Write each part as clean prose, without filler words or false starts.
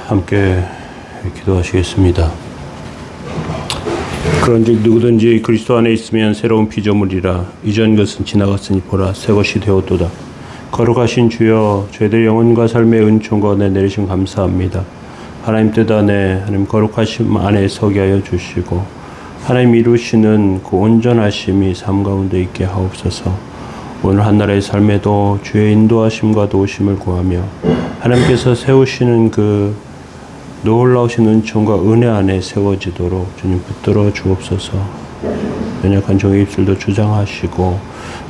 함께 기도하시겠습니다. 그런즉 누구든지 그리스도 안에 있으면 새로운 피조물이라. 이전 것은 지나갔으니 보라 새 것이 되었도다. 거룩하신 주여, 저희들 영혼과 삶의 은총과 은혜 내리심 감사합니다. 하나님 뜻 안에, 하나님 거룩하심 안에 서게 하여 주시고 하나님 이루시는 그 온전하심이 삶 가운데 있게 하옵소서. 오늘 한나라의 삶에도 주의 인도하심과 도우심을 구하며 하나님께서 세우시는 그 놀라우신 은총과 은혜 안에 세워지도록 주님 붙들어 주옵소서. 연약한 종의 입술도 주장하시고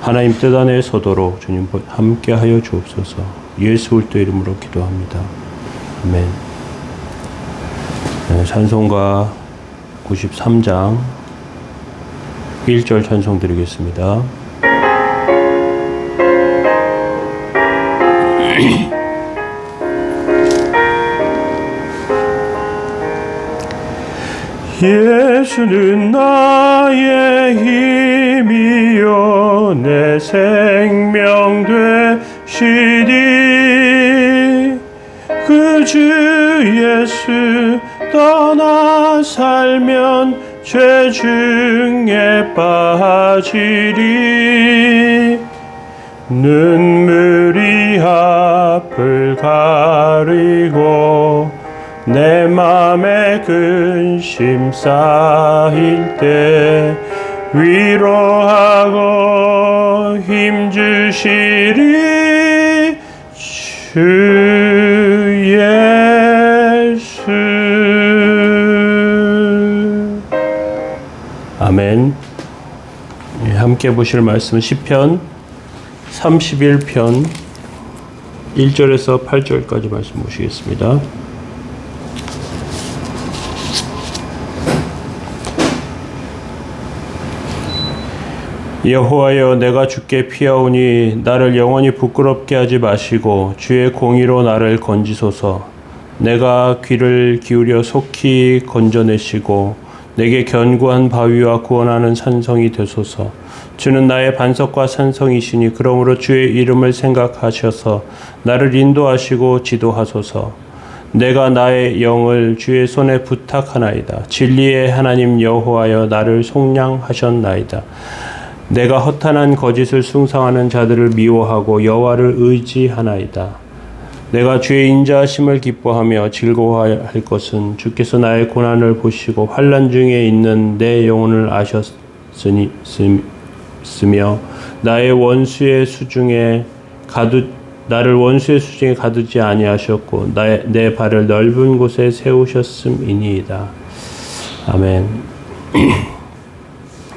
하나님 뜻 안에 서도록 주님 함께 하여 주옵소서. 예수 그리스도 이름으로 기도합니다. 아멘. 네, 찬송가 93장 1절 찬송 드리겠습니다. 예수는 나의 힘이요 내 생명 되시니 그 주 예수 떠나 살면 죄 중에 빠지리. 눈물이 앞을 가리고 내 맘에 근심 쌓일 때 위로하고 힘주시리 주 예수. 아멘. 함께 보실 말씀은 시편 31편 1절에서 8절까지 말씀 보시겠습니다. 여호와여, 내가 주께 피하오니 나를 영원히 부끄럽게 하지 마시고 주의 공의로 나를 건지소서. 내가 귀를 기울여 속히 건져내시고 내게 견고한 바위와 구원하는 산성이 되소서. 주는 나의 반석과 산성이시니 그러므로 주의 이름을 생각하셔서 나를 인도하시고 지도하소서. 내가 나의 영을 주의 손에 부탁하나이다. 진리의 하나님 여호와여, 나를 속량하셨나이다. 내가 허탄한 거짓을 숭상하는 자들을 미워하고 여호와를 의지하나이다. 내가 주의 인자하심을 기뻐하며 즐거워할 것은 주께서 나의 고난을 보시고 환난 중에 있는 내 영혼을 아셨으며 나를 원수의 수중에 가두지 아니하셨고 내 발을 넓은 곳에 세우셨음이니이다. 아멘.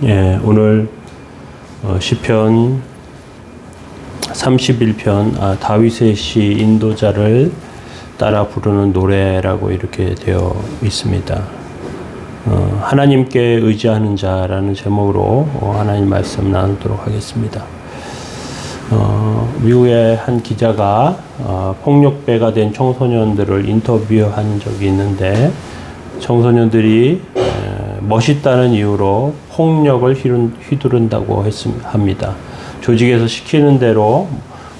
예, 오늘 시편 31편 다윗의 시 인도자를 따라 부르는 노래라고 이렇게 되어 있습니다. 하나님께 의지하는 자라는 제목으로 하나님 말씀 나누도록 하겠습니다. 미국의 한 기자가 폭력배가 된 청소년들을 인터뷰한 적이 있는데 청소년들이 멋있다는 이유로 폭력을 휘두른다고 합니다. 조직에서 시키는 대로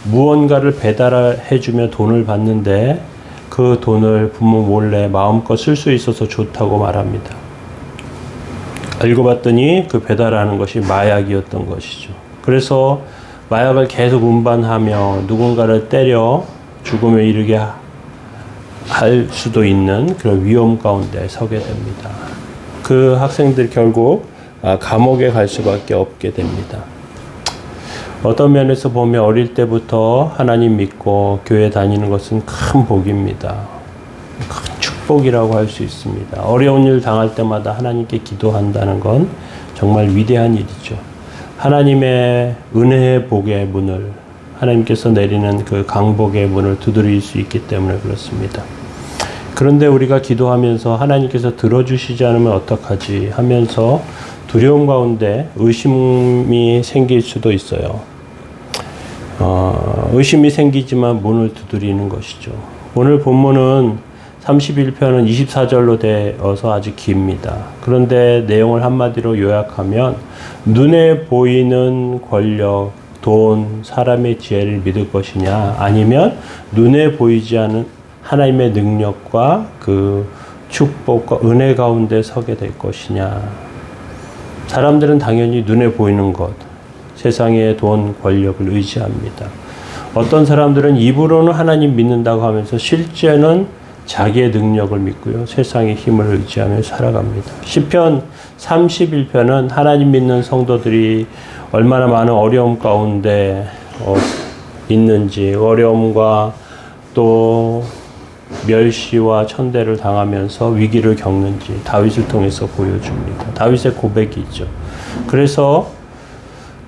무언가를 배달해주며 돈을 받는데 그 돈을 부모 몰래 마음껏 쓸 수 있어서 좋다고 말합니다. 알고 봤더니 그 배달하는 것이 마약이었던 것이죠. 그래서 마약을 계속 운반하며 누군가를 때려 죽음에 이르게 할 수도 있는 그런 위험 가운데 서게 됩니다. 그 학생들 결국 감옥에 갈 수밖에 없게 됩니다. 어떤 면에서 보면 어릴 때부터 하나님 믿고 교회 다니는 것은 큰 복입니다. 큰 축복이라고 할 수 있습니다. 어려운 일 당할 때마다 하나님께 기도한다는 건 정말 위대한 일이죠. 하나님의 은혜의 복의 문을, 하나님께서 내리는 그 강복의 문을 두드릴 수 있기 때문에 그렇습니다. 그런데 우리가 기도하면서 하나님께서 들어주시지 않으면 어떡하지 하면서 두려움 가운데 의심이 생길 수도 있어요. 의심이 생기지만 문을 두드리는 것이죠. 오늘 본문은 31편은 24절로 되어서 아주 깁니다. 그런데 내용을 한마디로 요약하면 눈에 보이는 권력, 돈, 사람의 지혜를 믿을 것이냐 아니면 눈에 보이지 않는 하나님의 능력과 그 축복과 은혜 가운데 서게 될 것이냐. 사람들은 당연히 눈에 보이는 것, 세상의 돈, 권력을 의지합니다. 어떤 사람들은 입으로는 하나님 믿는다고 하면서 실제는 자기의 능력을 믿고요. 세상의 힘을 의지하며 살아갑니다. 시편 31편은 하나님 믿는 성도들이 얼마나 많은 어려움 가운데 있는지, 어려움과 또 멸시와 천대를 당하면서 위기를 겪는지 다윗을 통해서 보여줍니다. 다윗의 고백이 있죠. 그래서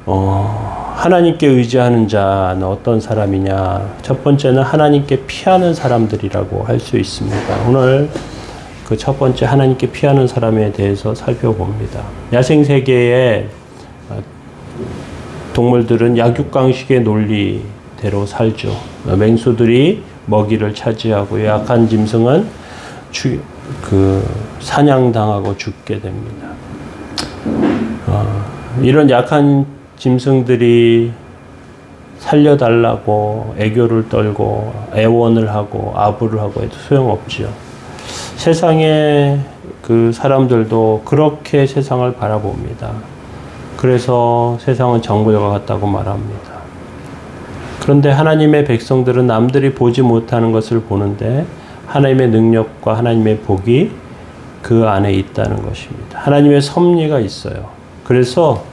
하나님께 의지하는 자는 어떤 사람이냐? 첫 번째는 하나님께 피하는 사람들이라고 할 수 있습니다. 오늘 그 첫 번째 하나님께 피하는 사람에 대해서 살펴봅니다. 야생세계의 동물들은 약육강식의 논리대로 살죠. 맹수들이 먹이를 차지하고 약한 짐승은 사냥당하고 죽게 됩니다. 이런 약한 짐승들이 살려달라고 애교를 떨고 애원을 하고 아부를 하고 해도 소용없지요. 세상의 그 사람들도 그렇게 세상을 바라봅니다. 그래서 세상은 정글과 같다고 말합니다. 그런데 하나님의 백성들은 남들이 보지 못하는 것을 보는데 하나님의 능력과 하나님의 복이 그 안에 있다는 것입니다. 하나님의 섭리가 있어요. 그래서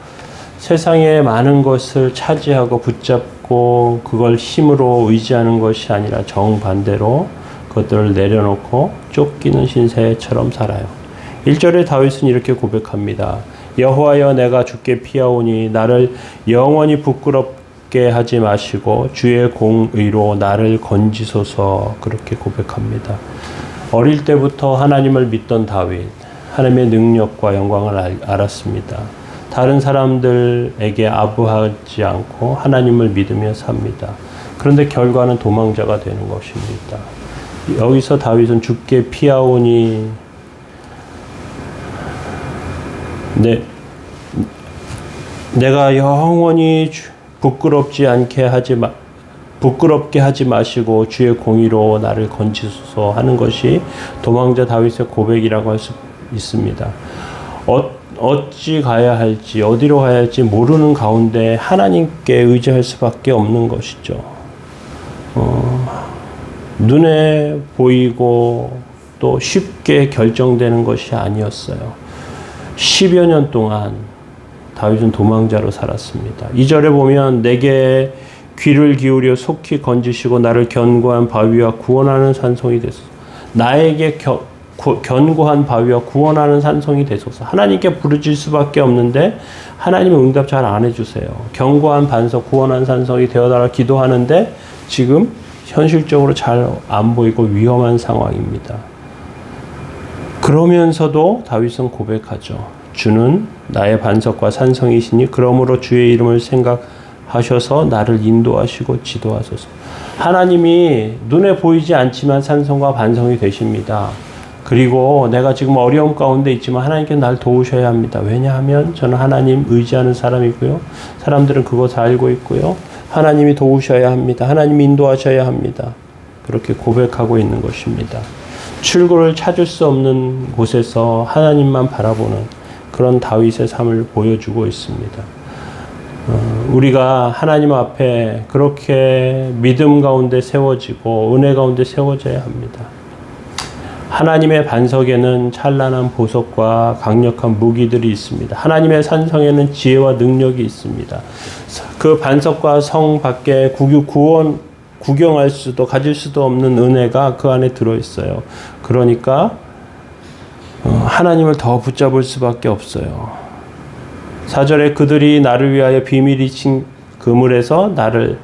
세상의 많은 것을 차지하고 붙잡고 그걸 힘으로 의지하는 것이 아니라 정반대로 그것들을 내려놓고 쫓기는 신세처럼 살아요. 1절에 다윗은 이렇게 고백합니다. 여호와여 내가 주께 피하오니 나를 영원히 부끄럽게 하지 마시고 주의 공의로 나를 건지소서. 그렇게 고백합니다. 어릴 때부터 하나님을 믿던 다윗, 하나님의 능력과 영광을 알았습니다. 다른 사람들에게 아부하지 않고 하나님을 믿으며 삽니다. 그런데 결과는 도망자가 되는 것입니다. 여기서 다윗은 주께 피하오니 내가 영원히 부끄럽게 하지 마시고 주의 공의로 나를 건지소서 하는 것이 도망자 다윗의 고백이라고 할 수 있습니다. 어찌 가야 할지 어디로 가야 할지 모르는 가운데 하나님께 의지할 수밖에 없는 것이죠. 눈에 보이고 또 쉽게 결정되는 것이 아니었어요. 10여 년 동안 다윗은 도망자로 살았습니다. 2절에 보면 내게 귀를 기울여 속히 건지시고 나를 견고한 바위와 구원하는 산성이 되소서. 나에게 견고한 바위와 구원하는 산성이 되소서. 하나님께 부르질 수밖에 없는데 하나님은 응답 잘 안 해주세요. 견고한 반석, 구원한 산성이 되어달라 기도하는데 지금 현실적으로 잘 안 보이고 위험한 상황입니다. 그러면서도 다윗은 고백하죠. 주는 나의 반석과 산성이시니 그러므로 주의 이름을 생각하셔서 나를 인도하시고 지도하소서. 하나님이 눈에 보이지 않지만 산성과 반성이 되십니다. 그리고 내가 지금 어려움 가운데 있지만 하나님께 날 도우셔야 합니다. 왜냐하면 저는 하나님 의지하는 사람이고요. 사람들은 그것을 알고 있고요. 하나님이 도우셔야 합니다. 하나님 인도하셔야 합니다. 그렇게 고백하고 있는 것입니다. 출구를 찾을 수 없는 곳에서 하나님만 바라보는 그런 다윗의 삶을 보여주고 있습니다. 우리가 하나님 앞에 그렇게 믿음 가운데 세워지고 은혜 가운데 세워져야 합니다. 하나님의 반석에는 찬란한 보석과 강력한 무기들이 있습니다. 하나님의 산성에는 지혜와 능력이 있습니다. 그 반석과 성 밖에 구경할 수도 가질 수도 없는 은혜가 그 안에 들어있어요. 그러니까 하나님을 더 붙잡을 수밖에 없어요. 4절에 그들이 나를 위하여 비밀이 친 그물에서 나를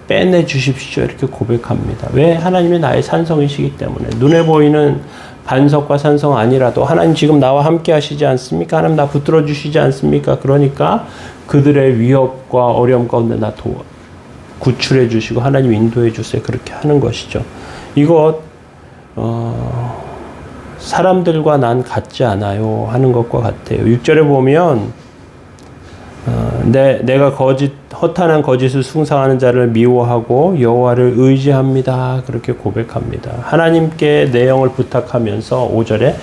빼내 주십시오. 이렇게 고백합니다. 왜? 하나님이 나의 산성이시기 때문에. 눈에 보이는 반석과 산성 아니라도 하나님 지금 나와 함께 하시지 않습니까? 하나님 나 붙들어 주시지 않습니까? 그러니까 그들의 위협과 어려움 가운데 나 구출해 주시고 하나님 인도해 주세요. 그렇게 하는 것이죠. 이것 사람들과 난 같지 않아요 하는 것과 같아요. 6절에 보면 내가 허탄한 거짓을 숭상하는 자를 미워하고 여호와를 의지합니다. 그렇게 고백합니다. 하나님께 내 영을 부탁하면서 5절에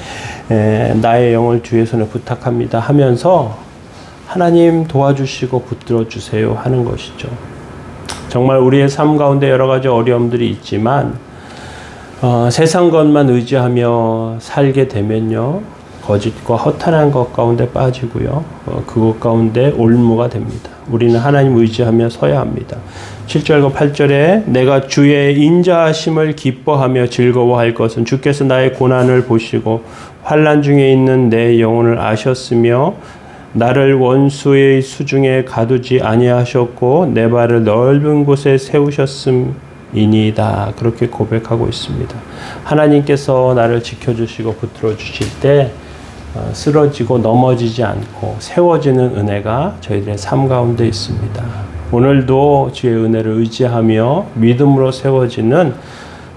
나의 영을 주의 손에 부탁합니다 하면서 하나님 도와주시고 붙들어 주세요 하는 것이죠. 정말 우리의 삶 가운데 여러 가지 어려움들이 있지만 세상 것만 의지하며 살게 되면요, 거짓과 허탄한 것 가운데 빠지고요, 그것 가운데 올무가 됩니다. 우리는 하나님 의지하며 서야 합니다. 7절과 8절에 내가 주의 인자하심을 기뻐하며 즐거워할 것은 주께서 나의 고난을 보시고 환난 중에 있는 내 영혼을 아셨으며 나를 원수의 수중에 가두지 아니하셨고 내 발을 넓은 곳에 세우셨음이니이다. 그렇게 고백하고 있습니다. 하나님께서 나를 지켜주시고 붙들어 주실 때 쓰러지고 넘어지지 않고 세워지는 은혜가 저희들의 삶 가운데 있습니다. 오늘도 주의 은혜를 의지하며 믿음으로 세워지는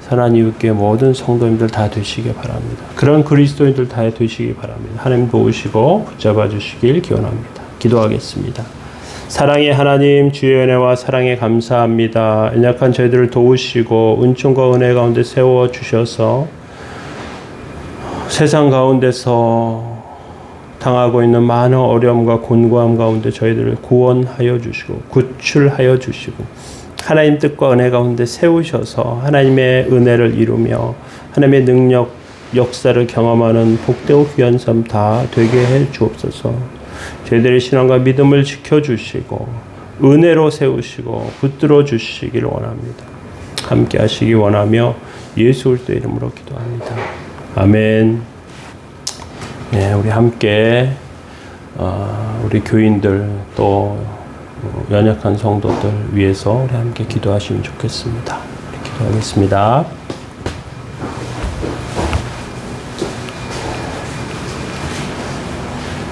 선한 이웃교회 모든 성도님들 다 되시기 바랍니다. 그런 그리스도인들 다 되시기 바랍니다. 하나님 도우시고 붙잡아 주시길 기원합니다. 기도하겠습니다. 사랑의 하나님, 주의 은혜와 사랑에 감사합니다. 연약한 저희들을 도우시고 은총과 은혜 가운데 세워주셔서 세상 가운데서 당하고 있는 많은 어려움과 곤고함 가운데 저희들을 구원하여 주시고 구출하여 주시고 하나님 뜻과 은혜 가운데 세우셔서 하나님의 은혜를 이루며 하나님의 능력, 역사를 경험하는 복되고 귀한 삶 다 되게 해 주옵소서. 저희들의 신앙과 믿음을 지켜주시고 은혜로 세우시고 붙들어 주시기를 원합니다. 함께 하시기 원하며 예수 그리스도 이름으로 기도합니다. 아멘. 네, 우리 함께 우리 교인들 또 연약한 성도들 위해서 우리 함께 기도하시면 좋겠습니다. 기도하겠습니다.